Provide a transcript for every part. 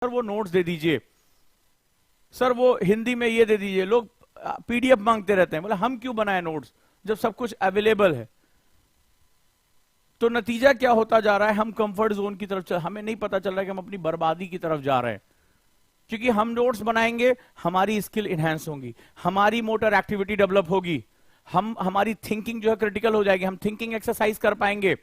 Sir वो notes दे दीजिए, sir वो हिंदी में ये दे दीजिए। लोग पीडीएफ मांगते रहते हैं। बोला हम क्यों बनाए नोट्स जब सब कुछ अवेलेबल है। तो नतीजा क्या होता जा रहा है, हम कंफर्ट जोन की तरफ हमें नहीं पता चल रहा है कि हम अपनी बर्बादी की तरफ जा रहे हैं। क्योंकि हम नोट्स बनाएंगे, हमारी स्किल इनहेंस होंगी, हमारी मोटर एक्टिविटी डेवलप होगी, हमारी थिंकिंग जो है क्रिटिकल हो जाएगी, हम थिंकिंग एक्सरसाइज कर पाएंगे,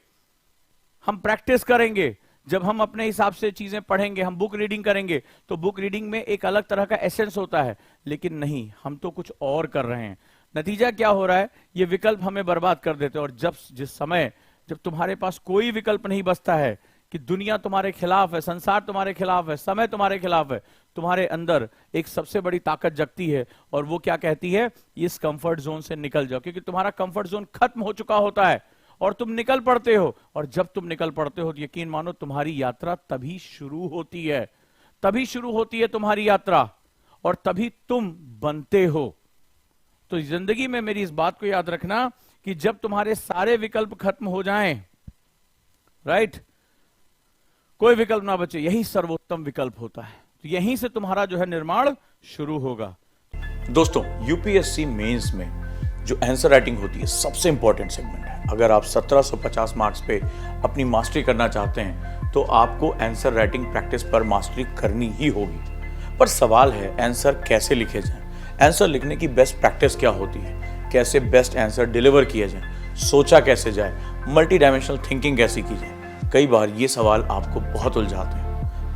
हम प्रैक्टिस करेंगे। जब हम अपने हिसाब से चीजें पढ़ेंगे, हम बुक रीडिंग करेंगे, तो बुक रीडिंग में एक अलग तरह का एसेंस होता है। लेकिन नहीं, हम तो कुछ और कर रहे हैं। नतीजा क्या हो रहा है, ये विकल्प हमें बर्बाद कर देते हैं। और जब तुम्हारे पास कोई विकल्प नहीं बचता है कि दुनिया तुम्हारे खिलाफ है, संसार तुम्हारे खिलाफ है, समय तुम्हारे खिलाफ है, तुम्हारे अंदर एक सबसे बड़ी ताकत जगती है। और वो क्या कहती है, इस कंफर्ट जोन से निकल जाओ। क्योंकि तुम्हारा कंफर्ट जोन खत्म हो चुका होता है और तुम निकल पड़ते हो। और जब तुम निकल पड़ते हो तो यकीन मानो तुम्हारी यात्रा तभी शुरू होती है। तभी शुरू होती है तुम्हारी यात्रा, और तभी तुम बनते हो। तो जिंदगी में मेरी इस बात को याद रखना कि जब तुम्हारे सारे विकल्प खत्म हो जाएं, राइट, कोई विकल्प ना बचे, यही सर्वोत्तम विकल्प होता है। तो यहीं से तुम्हारा जो है निर्माण शुरू होगा। दोस्तों, यूपीएससी मेंस में जो आंसर राइटिंग होती है सबसे इंपॉर्टेंट सेगमेंट है। अगर आप 1750 मार्क्स पे अपनी मास्टरी करना चाहते हैं तो आपको आंसर राइटिंग प्रैक्टिस पर मास्टरी करनी ही होगी। पर सवाल है, आंसर कैसे लिखे जाए, आंसर लिखने की बेस्ट प्रैक्टिस क्या होती है, कैसे बेस्ट आंसर डिलीवर किया जाए, सोचा कैसे जाए, मल्टी डायमेंशनल थिंकिंग कैसे की जाए। कई बार ये सवाल आपको बहुत उलझाते हैं।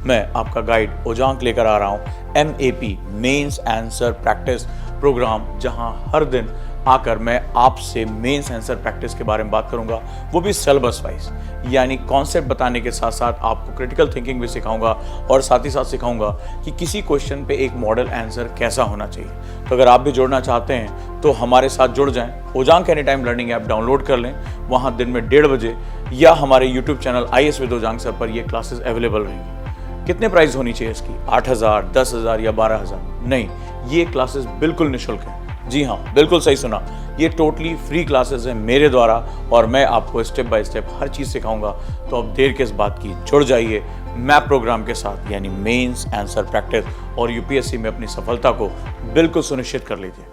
मैं आपका गाइड ओजांक लेकर आ रहा हूँ MAP mains answer practice programme, जहां हर दिन आकर मैं आपसे मेंस आंसर प्रैक्टिस के बारे में बात करूंगा, वो भी सिलेबस वाइज। यानी कॉन्सेप्ट बताने के साथ साथ आपको क्रिटिकल थिंकिंग भी सिखाऊंगा और साथ ही साथ सिखाऊंगा कि किसी क्वेश्चन पे एक मॉडल आंसर कैसा होना चाहिए। तो अगर आप भी जुड़ना चाहते हैं तो हमारे साथ जुड़ जाएं। Ojaank any time learning app download कर लें, वहाँ दिन में 1:30 बजे, या हमारे YouTube channel IAS with Ojaank sir पर ये क्लासेस अवेलेबल रहेंगी। कितने प्राइस होनी चाहिए इसकी, 8,000, 10,000 या 12,000? नहीं, ये क्लासेस बिल्कुल निःशुल्क है। जी हाँ, बिल्कुल सही सुना, ये टोटली फ्री क्लासेस हैं मेरे द्वारा, और मैं आपको स्टेप बाय स्टेप हर चीज़ सिखाऊंगा। तो अब देर किस बात की, जुड़ जाइए मैप प्रोग्राम के साथ, यानी मेंस आंसर प्रैक्टिस, और यूपीएससी में अपनी सफलता को बिल्कुल सुनिश्चित कर लीजिए।